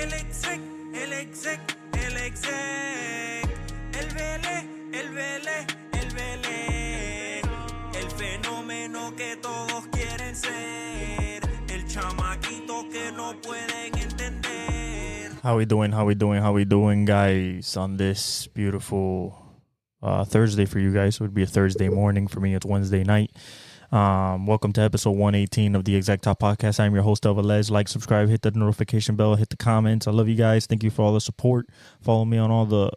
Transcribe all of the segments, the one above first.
el Belé, el fenómeno que todos quieren ser, el chamaquito que no pueden entender. How we doing, guys, on this beautiful Thursday for you guys? It would be a Thursday morning. For me, it's Wednesday night. Welcome to episode 118 of the Exact Top Podcast. I'm your host, Alvarez. Like, subscribe, hit the notification bell, hit the comments. I love you guys. Thank you for all the support. Follow me on all the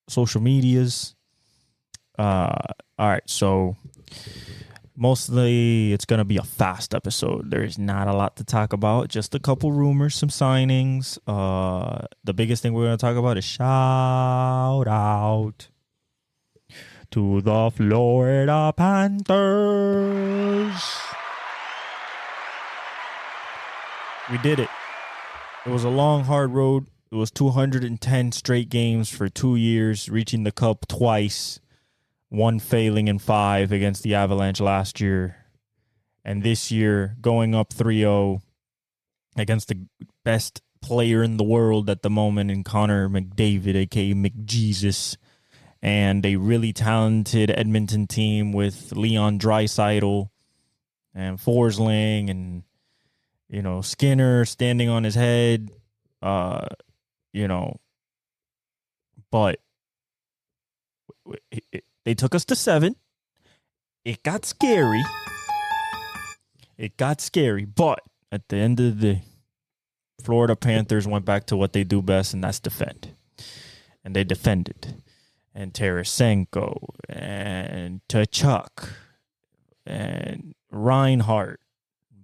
social medias. All right, so mostly it's going to be a fast episode. There's not a lot to talk about. Just a couple rumors, some signings. The biggest thing we're going to talk about is shout out to the Florida Panthers. We did it. It was a long, hard road. It was 210 straight games for 2 years, reaching the cup twice, one failing in 5 against the Avalanche last year. And this year, going up 3-0 against the best player in the world at the moment in Connor McDavid, a.k.a. McJesus. And a really talented Edmonton team with Leon Draisaitl and Forsling and, Skinner standing on his head, but they took us to 7. It got scary. But at the end of the day, Florida Panthers went back to what they do best, and that's defend. And they defended. And Tarasenko, and Tkachuk, and Reinhart,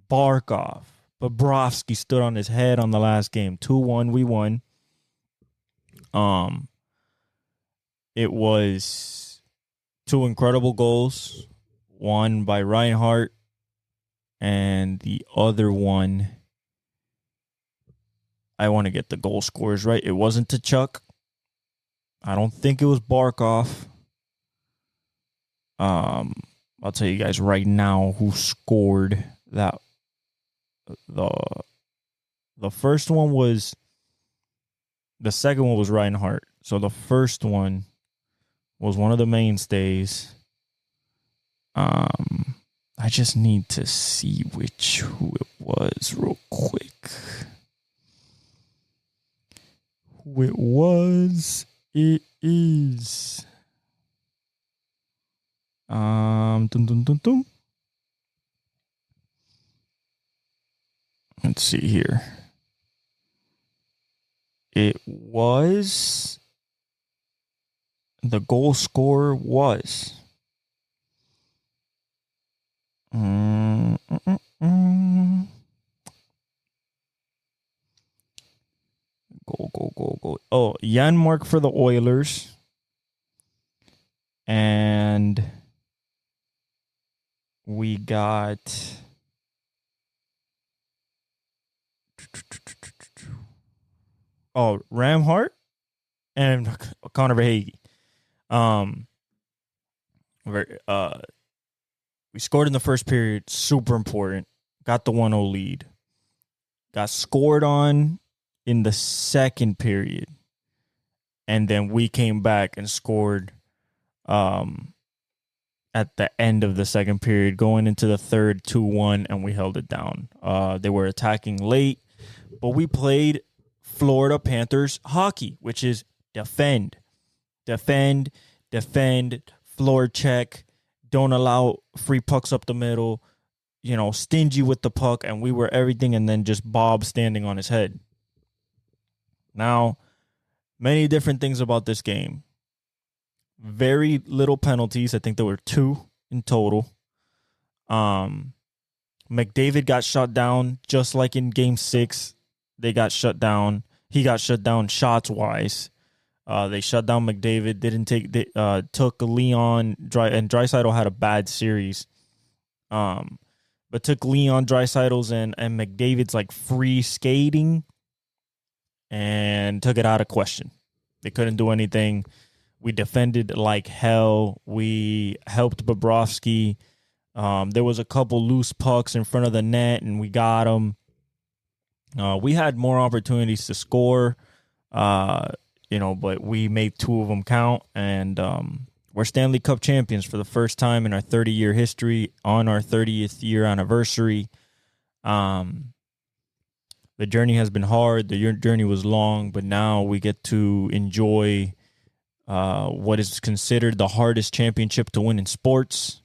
Barkov, Bobrovsky stood on his head on the last game. 2-1, we won. It was 2 incredible goals. One by Reinhart, and the other one, I want to get the goal scorers right. It wasn't Tkachuk. I don't think it was Barkov. I'll tell you guys right now who scored that. The first one was, the second one was Reinhardt. So the first one was one of the mainstays. I just need to see who it was real quick. Who it was. It is let's see here. It was, the goal scorer was Go. Oh, Janmark for the Oilers. And we got Ramhart and Connor Verhaeghe. We scored in the first period, super important. Got the 1-0 lead. Got scored on in the second period, and then we came back and scored at the end of the second period, going into the third 2-1, and we held it down. They were attacking late, but we played Florida Panthers hockey, which is defend, floor check, don't allow free pucks up the middle, stingy with the puck, and we were everything, and then just Bob standing on his head. Now, many different things about this game. Very little penalties. I think there were 2 in total. McDavid got shut down just like in Game 6. They got shut down. He got shut down shots-wise. They shut down McDavid. Took Leon, and Draisaitl had a bad series. But took Leon Draisaitl's and McDavid's free skating and took it out of question. They couldn't do anything. We defended like hell. We helped Bobrovsky. There was a couple loose pucks in front of the net, and we got them. We had more opportunities to score, but we made two of them count, and we're Stanley Cup champions for the first time in our 30-year history on our 30th year anniversary. The journey has been hard. The journey was long, but now we get to enjoy what is considered the hardest championship to win in sports,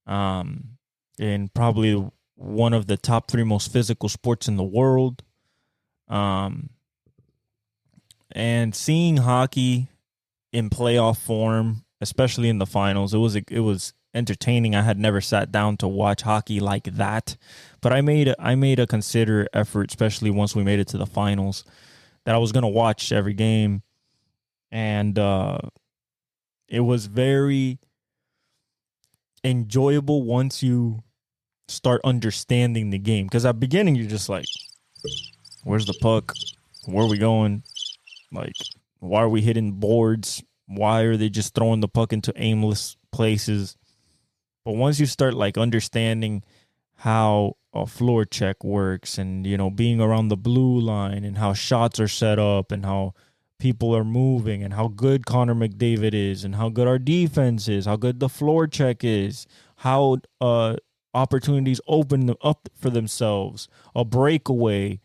and probably one of the top three most physical sports in the world. And seeing hockey in playoff form, especially in the finals, it was entertaining. I had never sat down to watch hockey like that, but I made a considerate effort, especially once we made it to the finals, that I was going to watch every game. And it was very enjoyable once you start understanding the game. Because at the beginning, you're just like, where's the puck? Where are we going? Like, why are we hitting boards? Why are they just throwing the puck into aimless places? But once you start like understanding how a floor check works, and being around the blue line, and how shots are set up, and how people are moving, and how good Connor McDavid is, and how good our defense is, how good the floor check is, how opportunities open them up for themselves, a breakaway,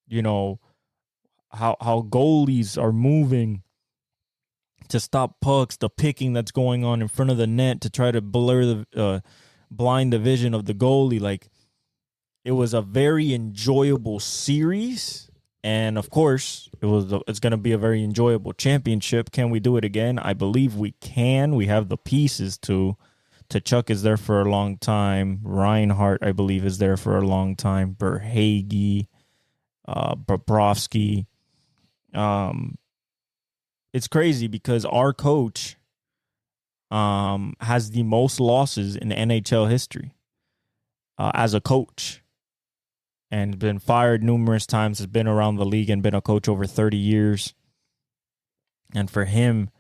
how goalies are moving to stop pucks, the picking that's going on in front of the net to try to blind the vision of the goalie. Like, it was a very enjoyable series, and of course, it's going to be a very enjoyable championship. Can we do it again? I believe we can. We have the pieces to. Tkachuk is there for a long time. Reinhart, I believe, is there for a long time. Verhaeghe, Bobrovsky. It's crazy because our coach has the most losses in NHL history as a coach, and been fired numerous times, has been around the league and been a coach over 30 years. And for him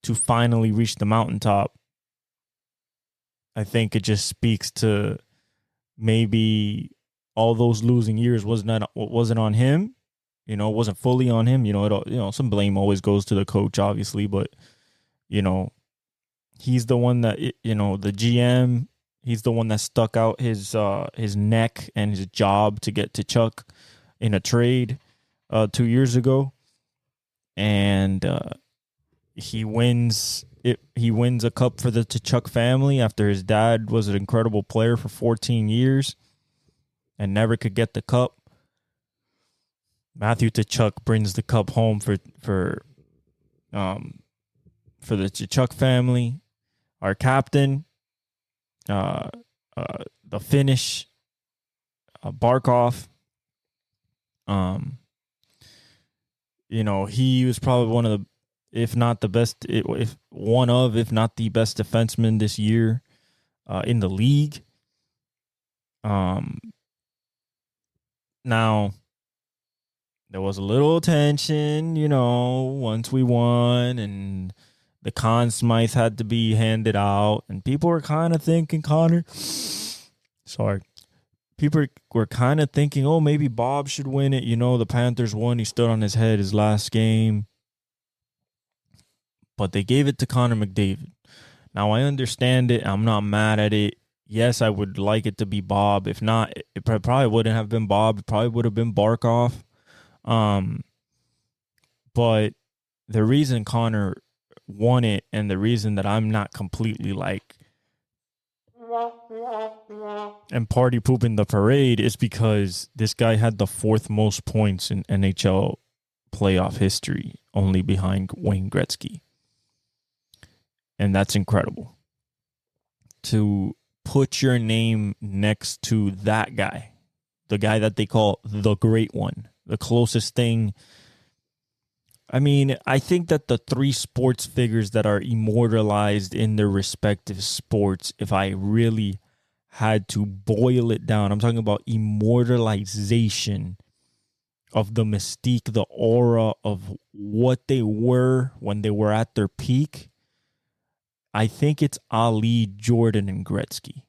to finally reach the mountaintop, I think it just speaks to maybe all those losing years wasn't on him. It wasn't fully on him. Some blame always goes to the coach, obviously, but he's the one that the GM. He's the one that stuck out his neck and his job to get Tkachuk in a trade 2 years ago, and he wins. He wins a cup for the Tkachuk family after his dad was an incredible player for 14 years and never could get the cup. Matthew Tkachuk brings the cup home for the Tkachuk family. Our captain, the Finnish, Barkov. He was probably one of the, if not the best, if not the best defenseman this year in the league. Now, there was a little tension, once we won, and the Conn Smythe had to be handed out, and people were kind of thinking, people were kind of thinking, oh, maybe Bob should win it. The Panthers won. He stood on his head his last game. But they gave it to Connor McDavid. Now, I understand it. I'm not mad at it. Yes, I would like it to be Bob. If not, it probably wouldn't have been Bob. It probably would have been Barkov. But the reason Connor won it, and the reason that I'm not completely and party pooping the parade, is because this guy had the fourth most points in NHL playoff history, only behind Wayne Gretzky. And that's incredible. To put your name next to that guy, the guy that they call the great one, the closest thing. I mean, I think that the three sports figures that are immortalized in their respective sports, if I really had to boil it down, I'm talking about immortalization of the mystique, the aura of what they were when they were at their peak. I think it's Ali, Jordan, and Gretzky.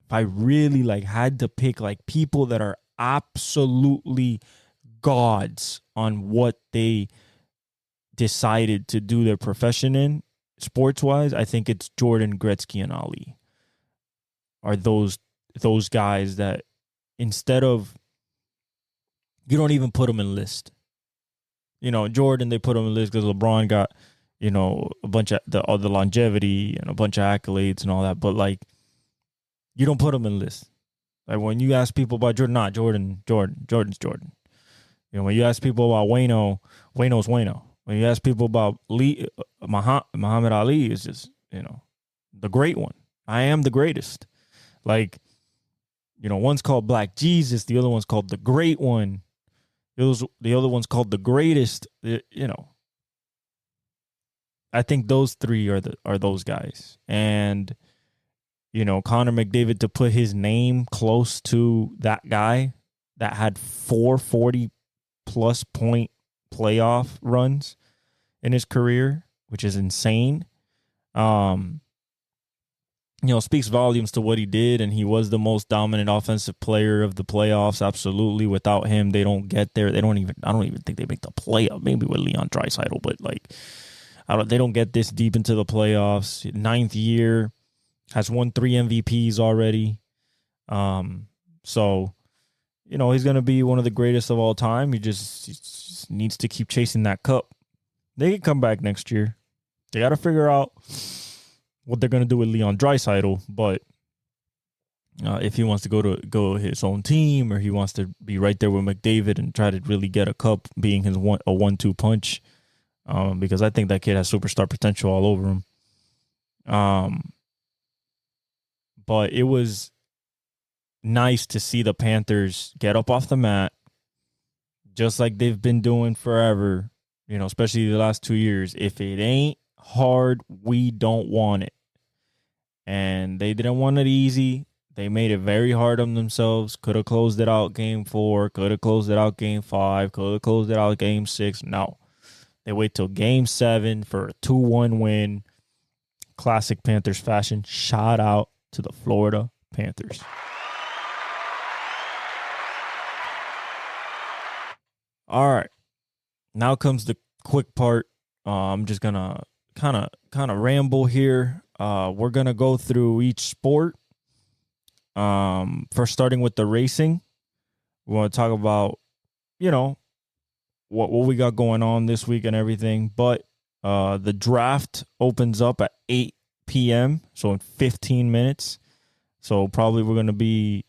If I really had to pick people that are absolutely gods on what they decided to do their profession in, sports-wise, I think it's Jordan, Gretzky, and Ali are those guys that instead of, you don't even put them in list. Jordan, they put him in list because LeBron got, a bunch of the longevity and a bunch of accolades and all that. But like, you don't put him in list. Like when you ask people about Jordan's Jordan. When you ask people about Wayno's Wayno. When you ask people about Muhammad Ali, is just, the great one. I am the greatest. Like, one's called Black Jesus, the other one's called the Great One. The other one's called the Greatest. I think those three are those guys. And, Connor McDavid, to put his name close to that guy that had 440-plus point playoff runs in his career, which is insane. Speaks volumes to what he did, and he was the most dominant offensive player of the playoffs. Absolutely. Without him, they don't get there. I don't even think they make the playoff. Maybe with Leon Draisaitl, but they don't get this deep into the playoffs. 9th year, has won 3 MVPs already. So, he's going to be one of the greatest of all time. He just needs to keep chasing that cup. They can come back next year. They got to figure out what they're going to do with Leon Draisaitl, but if he wants to go his own team, or he wants to be right there with McDavid and try to really get a cup, being his a 1-2 punch, because I think that kid has superstar potential all over him. But it was nice to see the Panthers get up off the mat, just like they've been doing forever, especially the last 2 years. If it ain't hard, we don't want it. And they didn't want it easy. They made it very hard on themselves. Could have closed it out game 4. Could have closed it out game 5. Could have closed it out game 6. No. They wait till game 7 for a 2-1 win. Classic Panthers fashion. Shout out to the Florida Panthers. All right. Now comes the quick part. I'm just going to kind of ramble here. We're going to go through each sport. First, starting with the racing. We want to talk about, what we got going on this week and everything. But the draft opens up at 8 p.m., so in 15 minutes. So probably we're going to be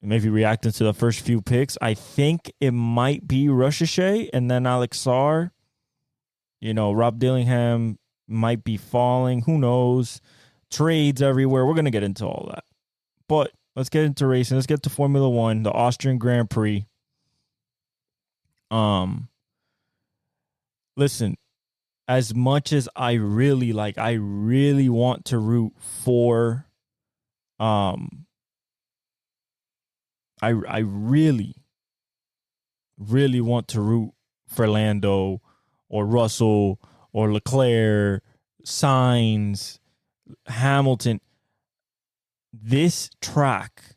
maybe reacting to the first few picks. I think it might be Russia and then Alex Sarr. Rob Dillingham might be falling. Who knows? Trades everywhere. We're going to get into all that. But let's get into racing. Let's get to Formula One, the Austrian Grand Prix. Listen, as much as I really want to root for, I really want to root for Lando or Russell or Leclerc, Sainz, Hamilton. This track,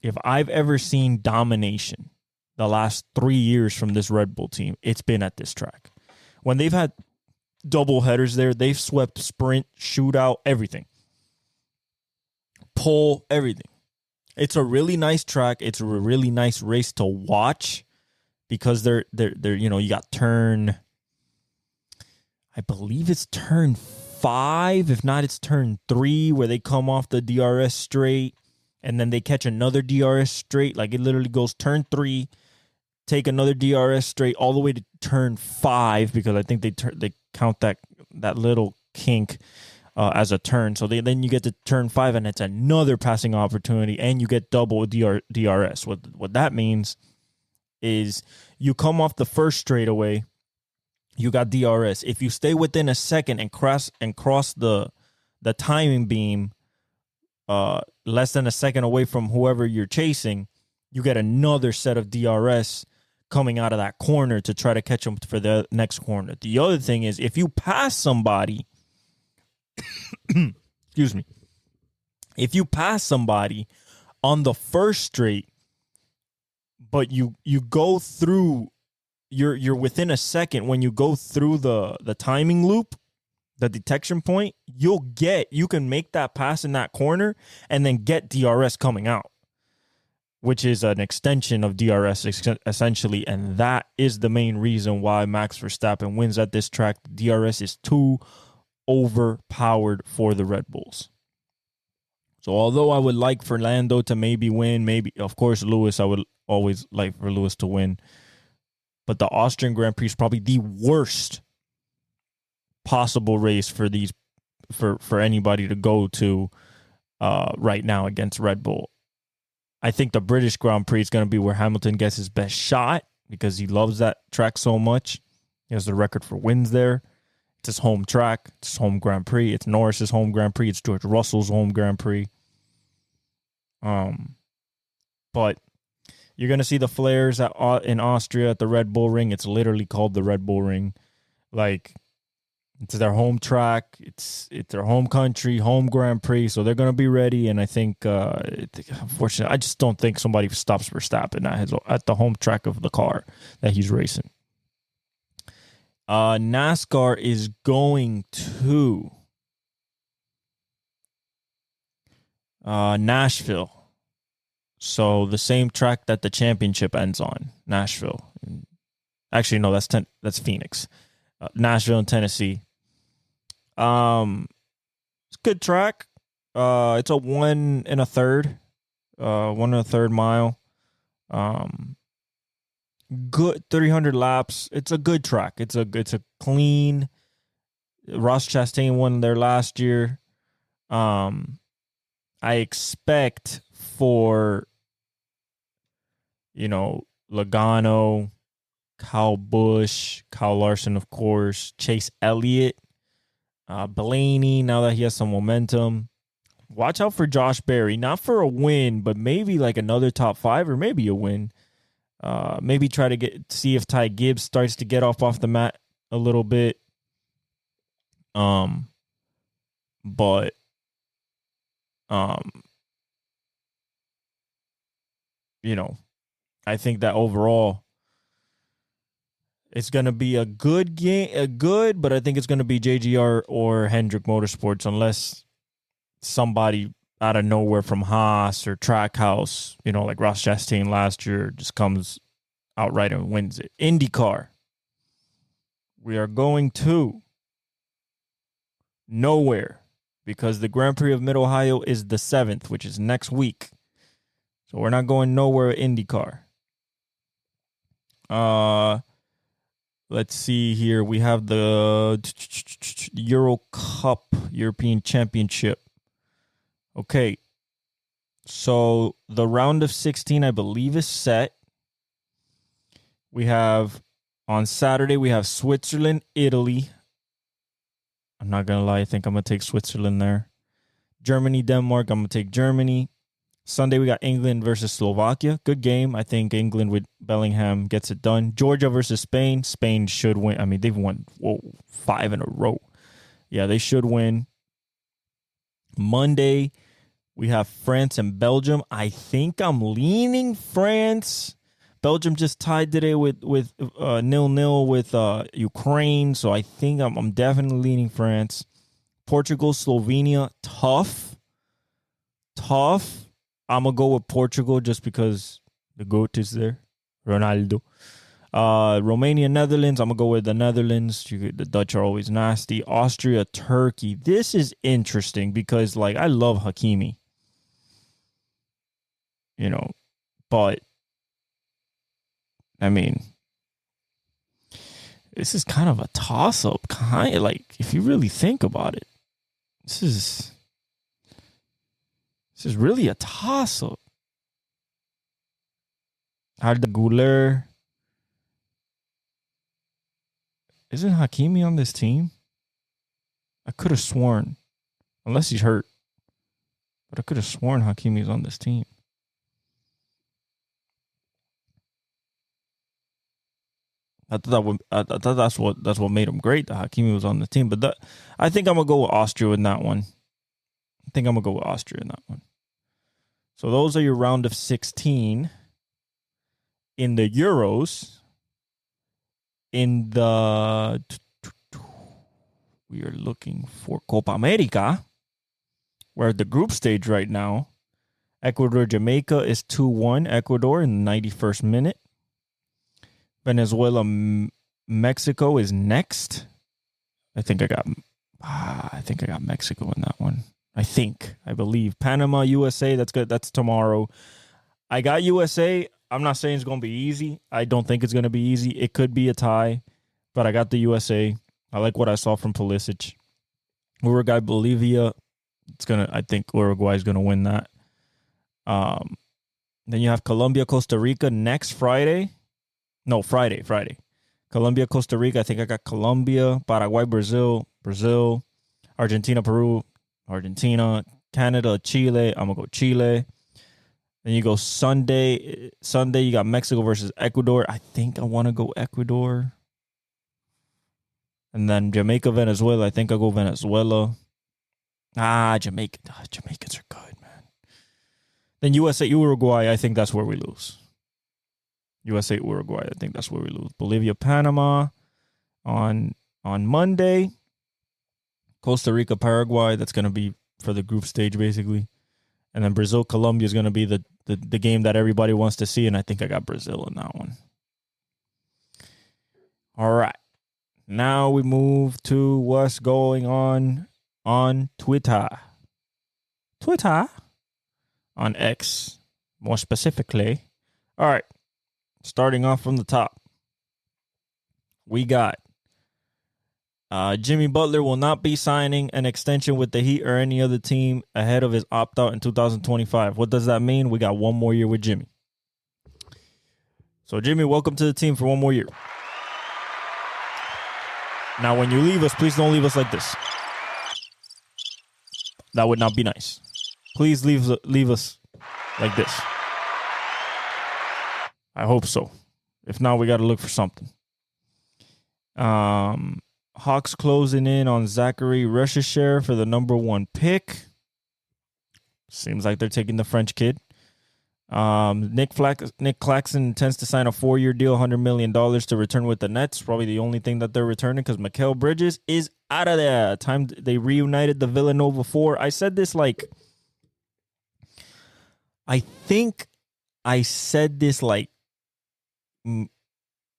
if I've ever seen domination the last 3 years from this Red Bull team, it's been at this track. When they've had double headers there, they've swept sprint, shootout, everything. Pole, everything. It's a really nice track. It's a really nice race to watch because they're you got turn, I believe it's turn 5. If not, it's turn 3 where they come off the DRS straight and then they catch another DRS straight. Like it literally goes turn 3, take another DRS straight all the way to turn 5 because I think they count that little kink as a turn. So then you get to turn 5 and it's another passing opportunity and you get double DRS. What that means is you come off the first straightaway, you got DRS. If you stay within a second and cross the timing beam less than a second away from whoever you're chasing, you get another set of DRS coming out of that corner to try to catch them for the next corner. The other thing is if you pass somebody, excuse me, if you pass somebody on the first straight, but you go through, you're within a second when you go through the timing loop, the detection point, you can make that pass in that corner and then get DRS coming out, which is an extension of DRS essentially, and that is the main reason why Max Verstappen wins at this track. The DRS is too overpowered for the Red Bulls. So although I would like for Lando to maybe win, maybe, of course, Lewis, I would always like for Lewis to win, but the Austrian Grand Prix is probably the worst possible race for these for anybody to go to right now against Red Bull. I think the British Grand Prix is going to be where Hamilton gets his best shot because he loves that track so much. He has the record for wins there. It's his home track. It's his home Grand Prix. It's Norris's home Grand Prix. It's George Russell's home Grand Prix. But you're going to see the flares in Austria at the Red Bull Ring. It's literally called the Red Bull Ring. Like, it's their home track. It's their home country, home Grand Prix. So they're going to be ready. And I think, unfortunately, I just don't think somebody stops Verstappen at the home track of the car that he's racing. NASCAR is going to Nashville. So the same track that the championship ends on, Nashville. Actually, no, that's Phoenix. Nashville in Tennessee. It's a good track. It's a 1 1.3 mile. Good 300 laps. It's a good track. It's a clean. Ross Chastain won there last year. I expect for, Logano, Kyle Busch, Kyle Larson, of course, Chase Elliott, Blaney, now that he has some momentum. Watch out for Josh Berry, not for a win, but maybe like another top 5 or maybe a win. Maybe try to see if Ty Gibbs starts to get off the mat a little bit. But I think that overall it's going to be a good game, but I think it's going to be JGR or Hendrick Motorsports unless somebody out of nowhere from Haas or Trackhouse, like Ross Chastain last year, just comes outright and wins it. IndyCar. We are going to nowhere because the Grand Prix of Mid-Ohio is the 7th, which is next week. So we're not going nowhere at IndyCar. Let's see here. We have the Euro Cup, European Championship. Okay. So the round of 16, I believe, is set. We have, on Saturday, we have Switzerland, Italy. I'm not going to lie. I think I'm going to take Switzerland there. Germany, Denmark. I'm going to take Germany. Sunday, we got England versus Slovakia. Good game. I think England with Bellingham gets it done. Georgia versus Spain. Spain should win. I mean, they've won 5 in a row. Yeah, they should win. Monday, we have France and Belgium. I think I'm leaning France. Belgium just tied today with 0-0 with Ukraine. So I think I'm definitely leaning France. Portugal, Slovenia. Tough. I'm going to go with Portugal just because the GOAT is there. Ronaldo. Romania, Netherlands. I'm going to go with the Netherlands. The Dutch are always nasty. Austria, Turkey. This is interesting because, I love Hakimi. But, I mean, this is kind of a toss-up. If you really think about it, this is really a toss-up. Arda Güler. Isn't Hakimi on this team? I could have sworn. Unless he's hurt. But I could have sworn Hakimi's on this team. I thought that's what made him great, that Hakimi was on the team. But I think I'm going to go with Austria in that one. So those are your round of 16. in the Euros, in the we are looking for Copa America. We're at the group stage right now. Ecuador, Jamaica is 2-1. Ecuador in the 91st minute. Venezuela, Mexico is next. I think I got Mexico in that one. I believe. Panama, USA, that's good. That's tomorrow. I got USA. I'm not saying it's going to be easy. I don't think it's going to be easy. It could be a tie, but I got the USA. I like what I saw from Pulisic. Uruguay, Bolivia. I think Uruguay is going to win that. Then you have Colombia, Costa Rica next Friday. No, Friday. Colombia, Costa Rica. I think I got Colombia, Paraguay, Brazil, Argentina, Peru, Argentina, Canada, Chile. I'm going to go Chile. Then you go Sunday, you got Mexico versus Ecuador. I think I want to go Ecuador. And then Jamaica, Venezuela. I think I'll go Venezuela. Jamaica. Jamaicans are good, man. Then USA, Uruguay. I think that's where we lose. USA, Uruguay. I think that's where we lose. Bolivia, Panama on Monday. Costa Rica, Paraguay. That's going to be for the group stage, basically. And then Brazil, Colombia is going to be the game that everybody wants to see, and I think I got Brazil in that one. All right. Now we move to what's going on Twitter. On X, more specifically. All right. Starting off from the top. We got Jimmy Butler will not be signing an extension with the Heat or any other team ahead of his opt-out in 2025. What does that mean? We got one more year with Jimmy. So, Jimmy, welcome to the team for one more year. Now, when you leave us, please don't leave us like this. That would not be nice. Please leave us like this. I hope so. If not, we got to look for something. Hawks closing in on Zachary Rushesher for the number 1 pick. Seems like they're taking the French kid. Nick Claxton intends to sign a 4-year deal, $100 million to return with the Nets. Probably the only thing that they're returning because Mikal Bridges is out of there. Time they reunited the Villanova 4. I said this I think I said this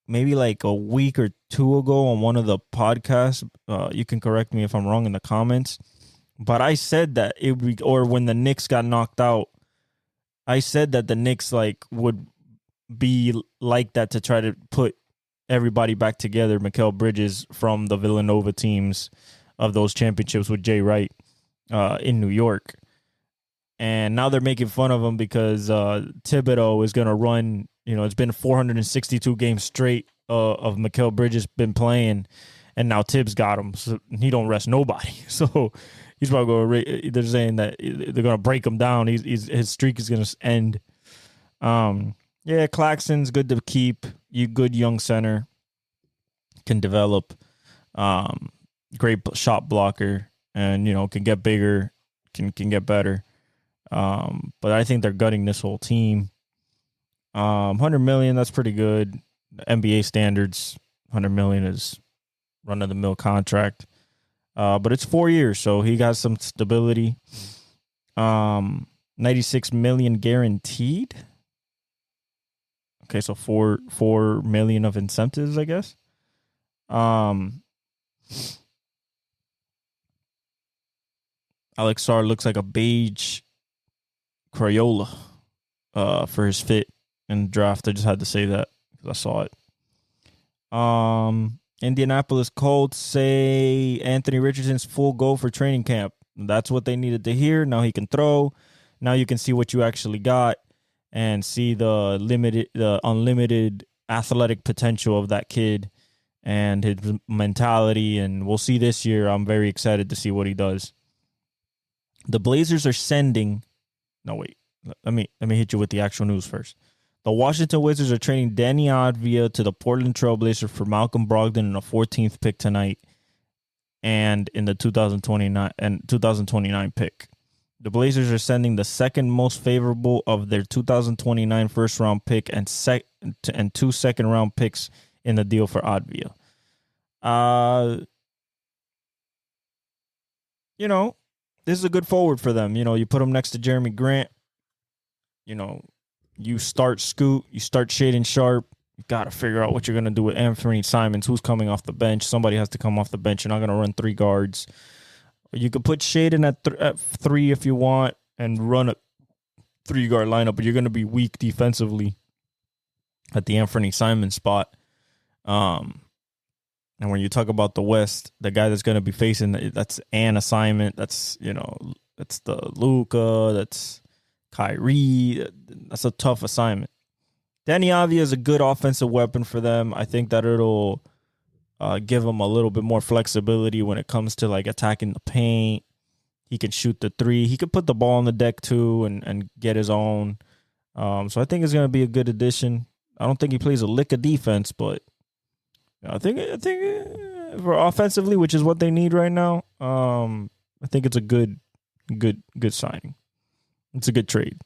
maybe a week or 2 ago on one of the podcasts. You can correct me if I'm wrong in the comments. But I said that or when the Knicks got knocked out, I said that the Knicks would be like that to try to put everybody back together. Mikal Bridges from the Villanova teams of those championships with Jay Wright in New York. And now they're making fun of him because Thibodeau is going to run. It's been 462 games straight of Mikal Bridges been playing, and now Tibbs got him. So he don't rest nobody. So he's probably going to. They're saying that they're going to break him down. His streak is going to end. Claxton's good to keep. Good young center, can develop. Great shot blocker, and can get bigger, can get better. But I think they're gutting this whole team. $100 million, that's pretty good. NBA standards, $100 million is run-of-the-mill contract. But it's 4 years, so he got some stability. $96 million guaranteed. Okay, so $4 million of incentives, I guess. Alex Sarr looks like a beige Crayola for his fit in the draft. I just had to say that because I saw it. Indianapolis Colts say Anthony Richardson's full go for training camp. That's what they needed to hear. Now he can throw. Now you can see what you actually got and see the unlimited athletic potential of that kid and his mentality. And we'll see this year. I'm very excited to see what he does. The Blazers are sending. No, wait. Let me hit you with the actual news first. The Washington Wizards are trading Danny Avdija to the Portland Trailblazers for Malcolm Brogdon and a 14th pick tonight, and in the 2029 pick. The Blazers are sending the second most favorable of their 2029 first round pick and and 2 second-round picks in the deal for Advia. This is a good forward for them. You put him next to Jeremy Grant. You start Scoot, you start Shaden Sharp. You got to figure out what you're going to do with Anthony Simons, who's coming off the bench. Somebody has to come off the bench. You're not going to run 3 guards. You could put Shaden at 3 if you want and run a 3-guard lineup, but you're going to be weak defensively at the Anthony Simons spot. And when you talk about the West, the guy that's going to be facing, that's an assignment. That's the Luka, that's Kyrie. That's a tough assignment. Danny Avdia is a good offensive weapon for them. I think that it'll give him a little bit more flexibility when it comes to like attacking the paint. He can shoot the 3. He could put the ball on the deck too and get his own. So I think it's going to be a good addition. I don't think he plays a lick of defense, but I think for offensively, which is what they need right now, I think it's a good signing. It's a good trade.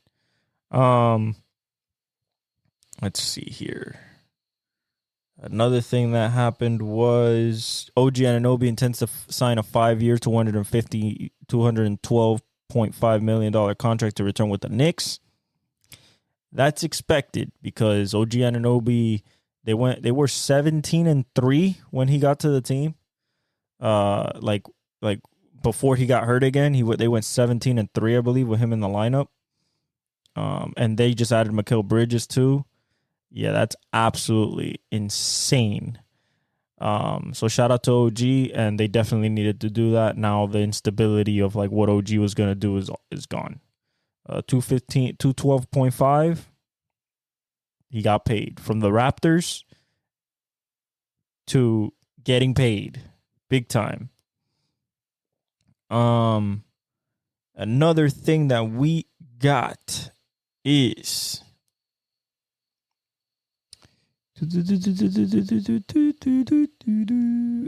Let's see here. Another thing that happened was OG Anunoby intends to sign a 5-year, $212.5 million contract to return with the Knicks. That's expected because OG Anunoby, they were 17-3 when he got to the team. Like before he got hurt again, they went 17-3, I believe, with him in the lineup. And they just added Mikal Bridges too. Yeah, that's absolutely insane. So shout out to OG, and they definitely needed to do that. Now the instability of like what OG was gonna do is gone. 212.5. He got paid from the Raptors to getting paid big time. Another thing that we got is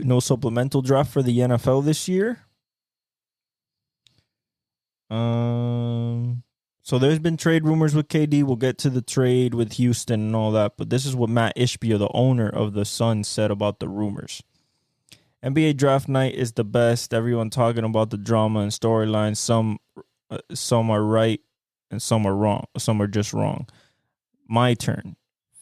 no supplemental draft for the NFL this year. So there's been trade rumors with KD. We'll get to the trade with Houston and all that, but this is what Matt Ishbia, the owner of the Suns, said about the rumors. NBA draft night is the best. Everyone talking about the drama and storylines. Some are right and some are wrong. Some are just wrong. My turn.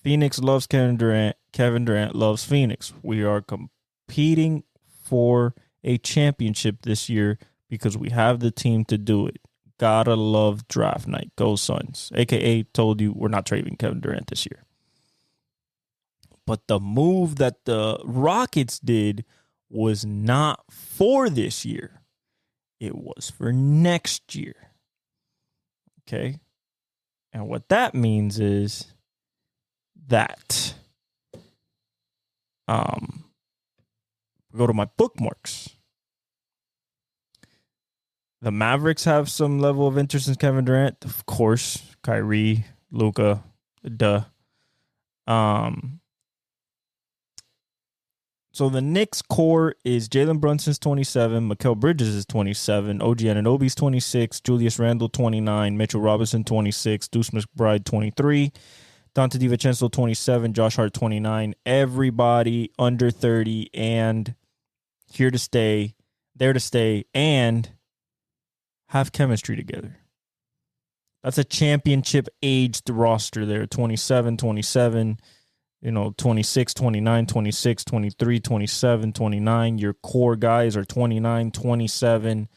Phoenix loves Kevin Durant. Kevin Durant loves Phoenix. We are competing for a championship this year because we have the team to do it. Gotta love draft night. Go Suns. AKA told you we're not trading Kevin Durant this year. But the move that the Rockets did was not for this year. It was for next year. Okay? And what that means is that go to my bookmarks. The Mavericks have some level of interest in Kevin Durant. Of course, Kyrie, Luka, duh. So the Knicks core is Jalen Brunson's 27, Mikal Bridges is 27, OG Anunoby's 26, Julius Randle 29, Mitchell Robinson 26, Deuce McBride 23, Dante DiVincenzo 27, Josh Hart 29. Everybody under 30 and here to stay, there to stay, and have chemistry together. That's a championship-aged roster there. 27, 27, 26, 29, 26, 23, 27, 29. Your core guys are 29, 27,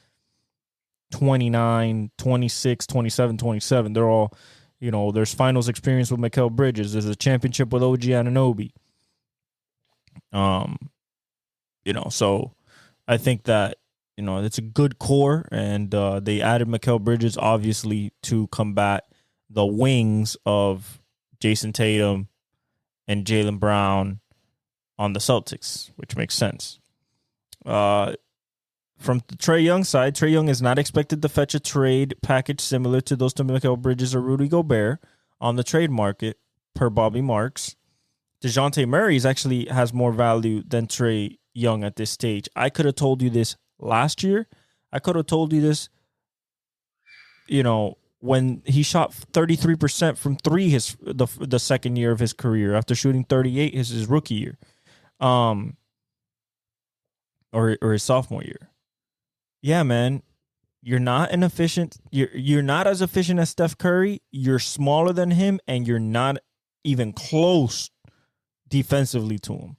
29, 26, 27, 27. They're all, there's finals experience with Mikal Bridges. There's a championship with OG Anunoby. So I think that, it's a good core, and they added Mikal Bridges, obviously, to combat the wings of Jason Tatum and Jaylen Brown on the Celtics, which makes sense. From the Trae Young side, Trae Young is not expected to fetch a trade package similar to those to Mikal Bridges or Rudy Gobert on the trade market, per Bobby Marks. DeJounte Murray actually has more value than Trae Young at this stage. I could have told you this last year. I could have told you this, when he shot 33% from three the second year of his career after shooting 38 his rookie year, or his sophomore year. Yeah, man, you're not an efficient. You're not as efficient as Steph Curry. You're smaller than him, and you're not even close defensively to him.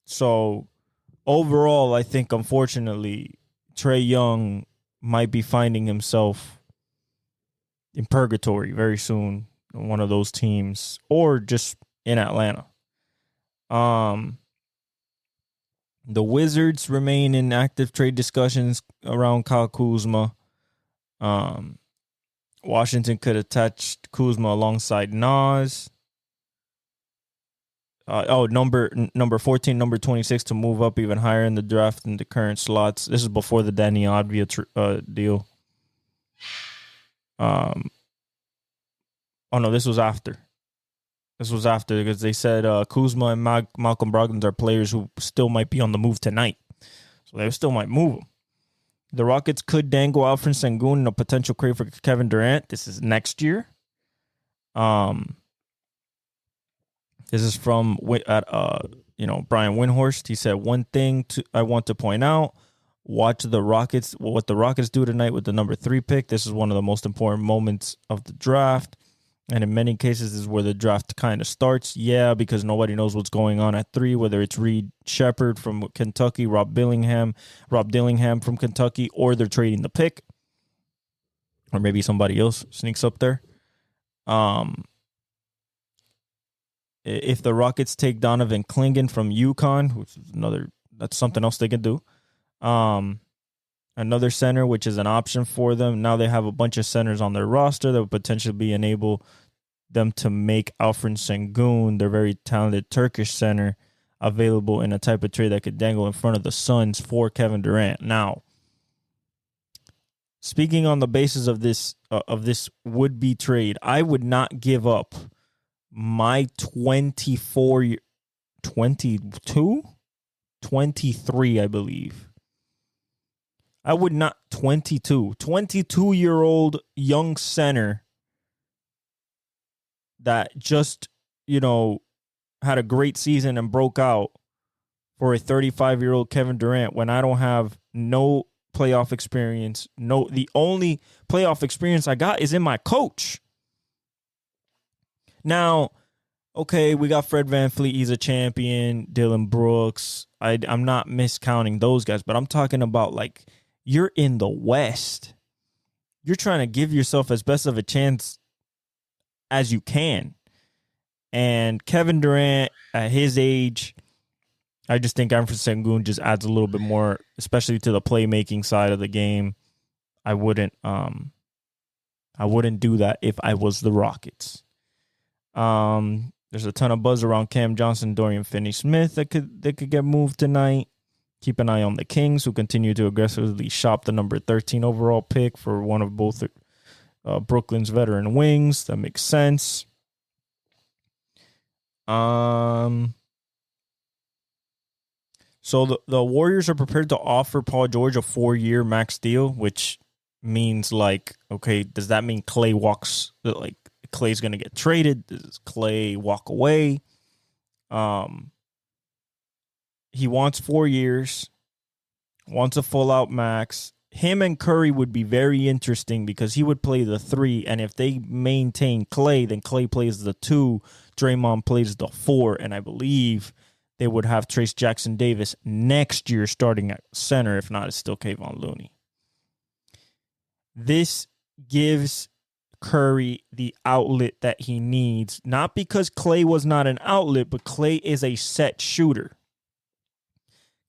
So overall, I think unfortunately Trae Young might be finding himself in purgatory very soon, one of those teams, or just in Atlanta. The Wizards remain in active trade discussions around Kyle Kuzma. Washington could attach Kuzma alongside Nas. Number 14, number 26 to move up even higher in the draft than the current slots. This is before the Danny Advia deal. Oh, no, this was after. This was after because they said Kuzma and Malcolm Brogdon are players who still might be on the move tonight. So they still might move them. The Rockets could dangle Alfred Sengun in a potential trade for Kevin Durant. This is next year. This is from Brian Windhorst. He said, one thing I want to point out, watch what the Rockets do tonight with the number 3 pick. This is one of the most important moments of the draft. And in many cases, this is where the draft kind of starts. Yeah, because nobody knows what's going on at 3, whether it's Reed Shepherd from Kentucky, Rob Dillingham from Kentucky, or they're trading the pick. Or maybe somebody else sneaks up there. If the Rockets take Donovan Clingan from UConn, which is that's something else they can do. Another center, which is an option for them. Now they have a bunch of centers on their roster that would potentially enable them to make Alfred Sengun, their very talented Turkish center, available in a type of trade that could dangle in front of the Suns for Kevin Durant. Now, speaking on the basis of this would-be trade, I would not give up my 23, I believe. I would not 22-year-old young center that just, had a great season and broke out for a 35-year-old Kevin Durant when I don't have no playoff experience. The only playoff experience I got is in my coach. Now, okay, we got Fred VanVleet. He's a champion. Dylan Brooks. I'm not miscounting those guys, but I'm talking about you're in the West. You're trying to give yourself as best of a chance as you can. And Kevin Durant, at his age, I just think Alfred Sengun just adds a little bit more, especially to the playmaking side of the game. I wouldn't do that if I was the Rockets. There's a ton of buzz around Cam Johnson, Dorian Finney-Smith that could get moved tonight. Keep an eye on the Kings, who continue to aggressively shop the number 13 overall pick for one of both Brooklyn's veteran wings. That makes sense. So the Warriors are prepared to offer Paul George a 4-year max deal, which means okay, does that mean Klay Klay's going to get traded? Does Klay walk away? He wants 4 years, wants a full-out max. Him and Curry would be very interesting because he would play the 3, and if they maintain Klay, then Klay plays the 2, Draymond plays the 4, and I believe they would have Trace Jackson-Davis next year starting at center. If not, it's still Kayvon Looney. This gives Curry the outlet that he needs, not because Klay was not an outlet, but Klay is a set shooter.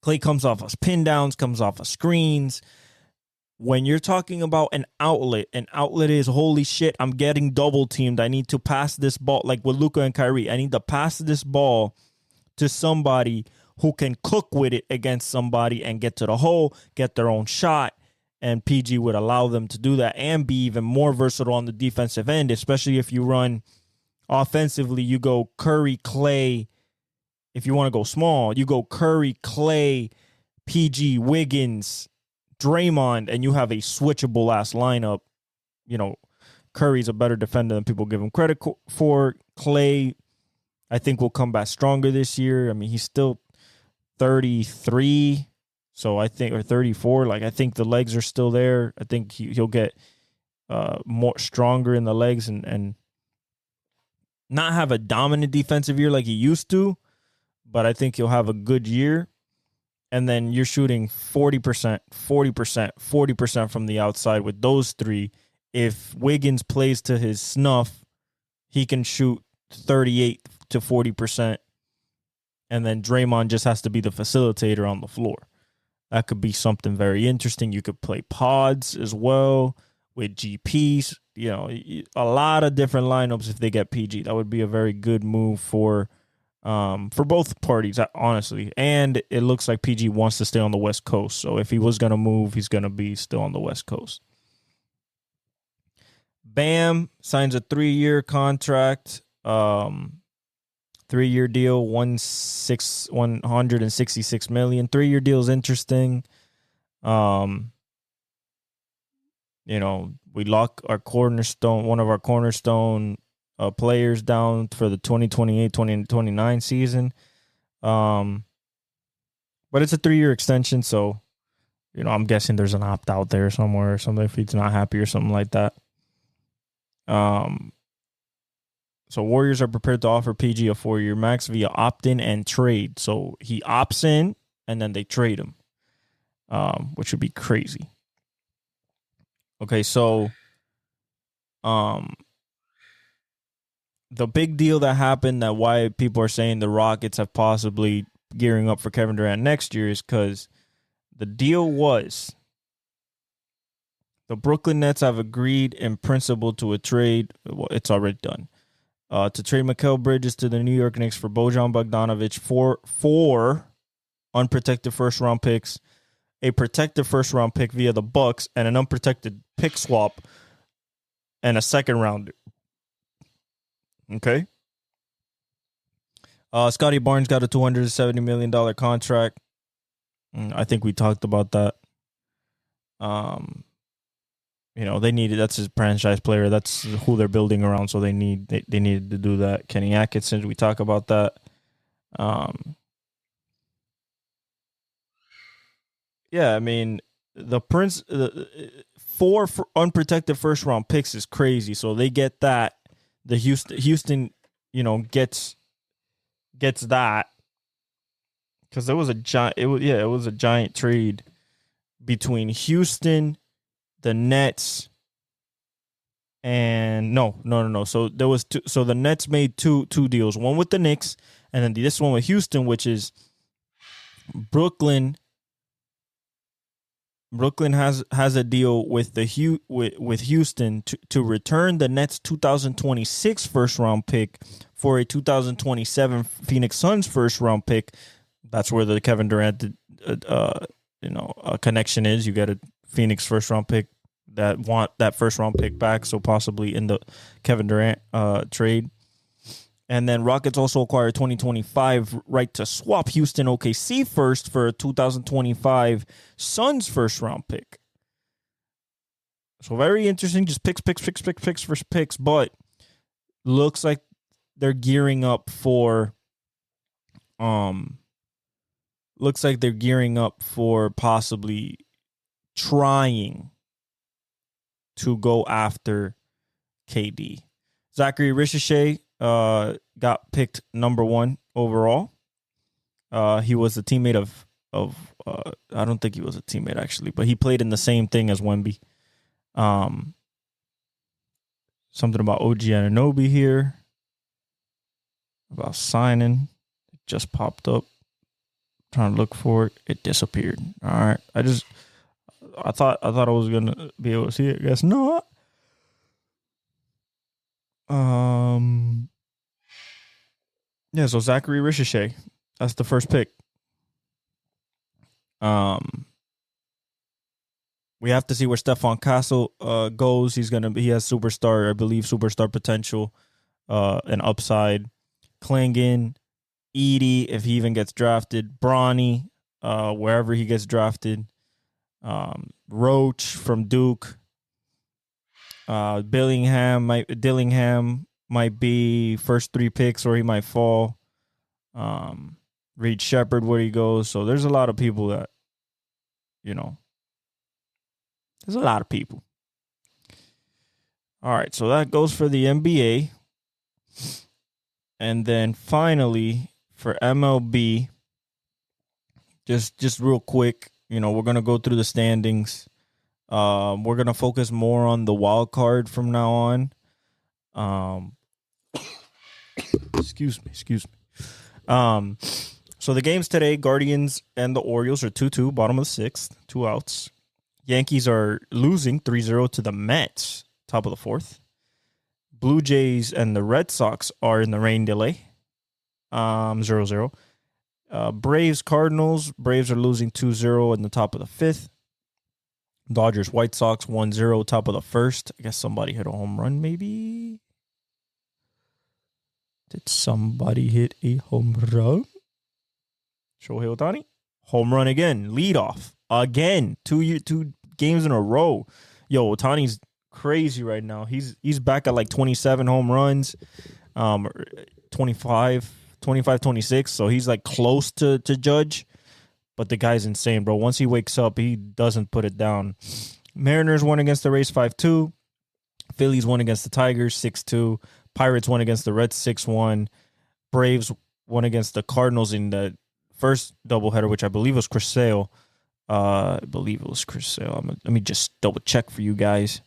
Klay comes off of pin downs, comes off of screens. When you're talking about an outlet is, holy shit, I'm getting double teamed. I need to pass this ball, like with Luka and Kyrie. I need to pass this ball to somebody who can cook with it against somebody and get to the hole, get their own shot. And PG would allow them to do that and be even more versatile on the defensive end, especially if you run offensively. You go Curry, Klay. If you want to go small, you go Curry, Klay, PG, Wiggins, Draymond, and you have a switchable ass lineup. Curry's a better defender than people give him credit for. Clay, I think, will come back stronger this year. I mean, he's still 33, so I think, or 34. Like, I think the legs are still there. I think he'll get more stronger in the legs and not have a dominant defensive year like he used to, but I think he'll have a good year. And then you're shooting 40%, 40%, 40% from the outside with those three. If Wiggins plays to his snuff, he can shoot 38 to 40%. And then Draymond just has to be the facilitator on the floor. That could be something very interesting. You could play pods as well with GPs. You know, a lot of different lineups if they get PG. That would be a very good move for both parties, honestly. And it looks like PG wants to stay on the West Coast. So if he was going to move, he's going to be still on the West Coast. Bam signs a 3-year contract, 3-year deal, $166 million. 3-year deal is interesting. You know, we lock our one of our cornerstone players down for the 2028-2029 season. But it's a 3-year extension, so, you know, I'm guessing there's an opt-out there somewhere or something if he's not happy or something like that. So Warriors are prepared to offer PG a 4-year max via opt-in and trade. So he opts in, and then they trade him, which would be crazy. Okay, so the big deal that happened, that why people are saying the Rockets have possibly gearing up for Kevin Durant next year, is because the deal was the Brooklyn Nets have agreed in principle to a trade. Well, it's already done. To trade Mikal Bridges to the New York Knicks for Bojan Bogdanovic for 4 unprotected first-round picks, a protected first-round pick via the Bucks, and an unprotected pick swap, and a second-rounder. Okay? Scotty Barnes got a $270 million contract. I think we talked about that. You know, they needed, that's his franchise player. That's who they're building around, so they needed to do that. Kenny Atkinson, we talk about that. Yeah, I mean, the Prince, 4 unprotected first round picks is crazy. So they get that. The Houston, you know, gets that, because there was a giant. It was a giant trade between Houston, the Nets, and no. So there was two. So the Nets made two deals. One with the Knicks, and then this one with Houston, which is Brooklyn. Brooklyn has a deal with with Houston to return the Nets 2026 first round pick for a 2027 Phoenix Suns first round pick. That's where the Kevin Durant connection is. You get a Phoenix first round pick that want that first round pick back, so possibly in the Kevin Durant trade. And then Rockets also acquired 2025 right to swap Houston OKC first for a 2025 Suns first round pick. So very interesting. Just picks for picks. But looks like they're gearing up for possibly trying to go after KD. Zachary Ricochet got picked number 1 overall. He was a teammate of I don't think he was a teammate actually, but he played in the same thing as Wemby. Something about OG Anunoby here. About signing. It just popped up. Trying to look for it. It disappeared. All right. I thought I was gonna be able to see it. I guess not. Yeah, so Zachary Ricochet. That's the first pick. We have to see where Stephon Castle goes. He has superstar potential, and upside. Klingon, Edie, if he even gets drafted, Bronny, wherever he gets drafted, Roach from Duke. Dillingham might be first 3 picks, or he might fall. Reed Shepard, where he goes. So there's a lot of people that, there's a lot of people. All right, so that goes for the NBA. And then finally for MLB, just real quick, we're gonna go through the standings. We're gonna focus more on the wild card from now on. Excuse me. So the games today, Guardians and the Orioles are 2-2, bottom of the 6th, 2 outs. Yankees are losing 3-0 to the Mets, top of the 4th. Blue Jays and the Red Sox are in the rain delay, 0-0. Braves, Cardinals. Braves are losing 2-0 in the top of the 5th. Dodgers, White Sox 1-0, top of the 1st. I guess somebody hit a home run, maybe. Did somebody hit a home run? Shohei Ohtani? Home run again. Leadoff. Again. Two games in a row. Yo, Ohtani's crazy right now. He's back at like 27 home runs. 25, 26. So he's like close to Judge. But the guy's insane, bro. Once he wakes up, he doesn't put it down. Mariners won against the Rays 5-2. Phillies won against the Tigers 6-2. Pirates won against the Reds 6-1. Braves won against the Cardinals in the first doubleheader, which I believe was Chris Sale. Let me just double check for you guys.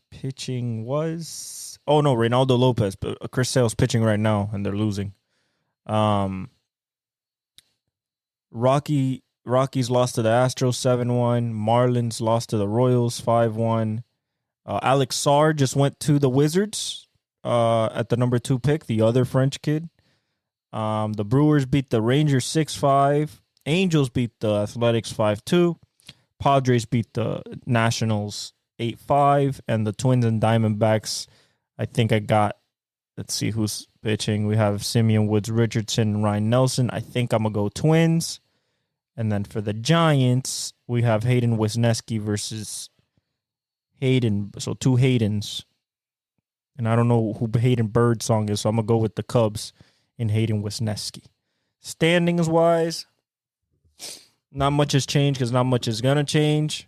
Pitching was... Oh, no, Reynaldo Lopez. But Chris Sale's pitching right now, and they're losing. Rockies lost to the Astros 7-1. Marlins lost to the Royals 5-1. Alex Sarr just went to the Wizards at the number 2 pick, the other French kid. The Brewers beat the Rangers 6-5. Angels beat the Athletics 5-2. Padres beat the Nationals 8-5. And the Twins and Diamondbacks, let's see who's pitching. We have Simeon Woods Richardson and Ryan Nelson. I think I'm going to go Twins. And then for the Giants, we have Hayden Wesneski versus Hayden. So 2 Haydens. And I don't know who Hayden Birdsong is, so I'm going to go with the Cubs in Hayden Wesneski. Standings-wise, not much has changed because not much is going to change.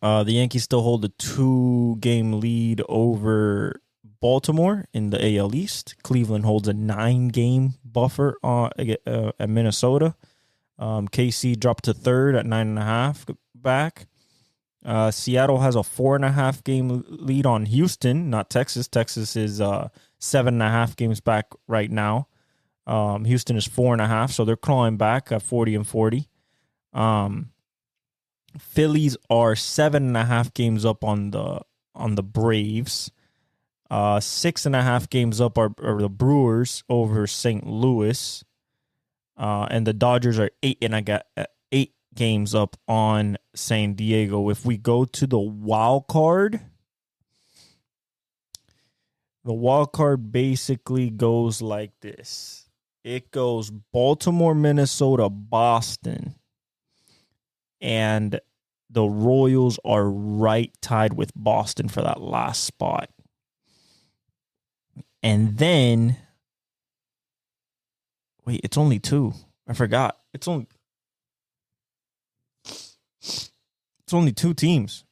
The Yankees still hold a 2-game lead over Baltimore in the AL East. Cleveland holds a 9-game buffer at Minnesota. KC dropped to 3rd at 9.5 back. Seattle has a 4.5-game lead on Houston, not Texas. Texas is 7.5 games back right now. Houston is 4.5, so they're clawing back at 40-40. Phillies are 7.5 games up on the Braves. 6.5 games up are the Brewers over St. Louis. And the Dodgers are 8 games up on San Diego. If we go to the wild card basically goes like this. It goes Baltimore, Minnesota, Boston. And the Royals are right tied with Boston for that last spot. And then... Wait, it's only 2. I forgot. It's only 2 teams.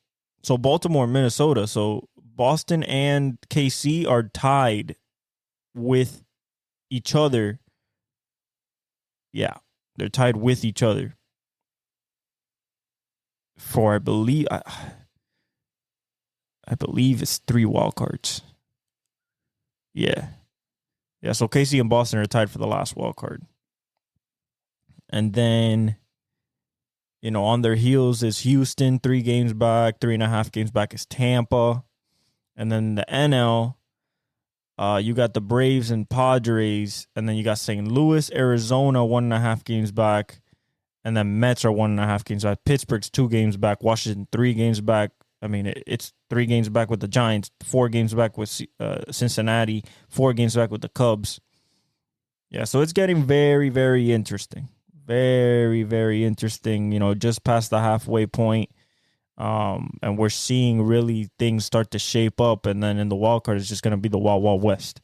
So Baltimore and Minnesota. So Boston and KC are tied with each other. Yeah, they're tied with each other. For I believe it's 3 wild cards. Yeah. Yeah, so KC and Boston are tied for the last wild card. And then, on their heels is Houston, 3 games back. 3.5 games back is Tampa. And then the NL, you got the Braves and Padres. And then you got St. Louis, Arizona, 1.5 games back. And then Mets are 1.5 games back. Pittsburgh's 2 games back. Washington, 3 games back. I mean, it's 3 games back with the Giants, 4 games back with Cincinnati, 4 games back with the Cubs. Yeah, so it's getting very, very interesting. Very, very interesting. Just past the halfway point. And we're seeing really things start to shape up. And then in the wild card, it's just going to be the Wild Wild West.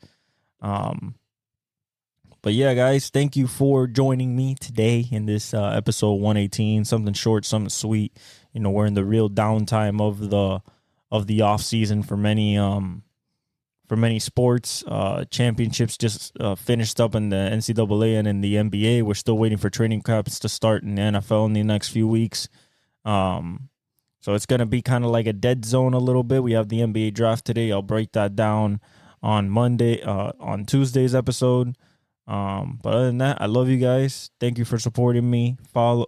But yeah, guys, thank you for joining me today in this episode 118. Something short, something sweet. You know, we're in the real downtime of the off season for many sports. Championships just finished up in the NCAA and in the NBA. We're still waiting for training camps to start in the NFL in the next few weeks. So it's going to be kind of like a dead zone a little bit. We have the NBA draft today. I'll break that down on Tuesday's episode. But other than that, I love you guys. Thank you for supporting me. Follow,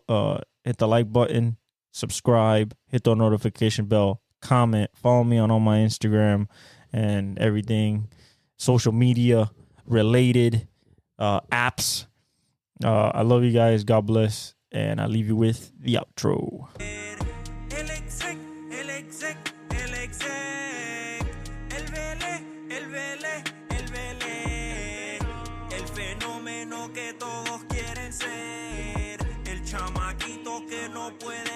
hit the like button, subscribe, hit the notification bell, comment, follow me on all my Instagram and everything, social media related apps. I love you guys. God bless. And I leave you with the outro. Que todos quieren ser el chamaquito que no puede